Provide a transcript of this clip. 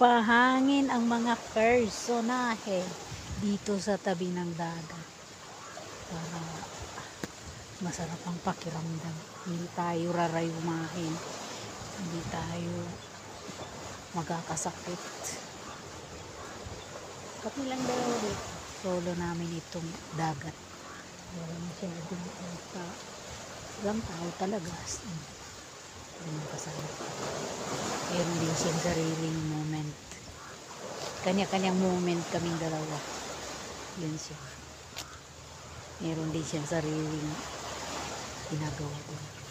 Pahangin ang mga personahe dito sa tabi ng dagat para masarap ang pakiramdam. Hindi tayo rarayumahin, hindi tayo magkakasakit. Kami lang dalawa dito, solo namin itong dagat. Wala masyadong ilang tao talaga. Hindi kasama. Meron din siyang sariling moment. Kanya-kanyang moment kaming dalawa. Yun siya. Meron din siyang sariling ginagawa ko.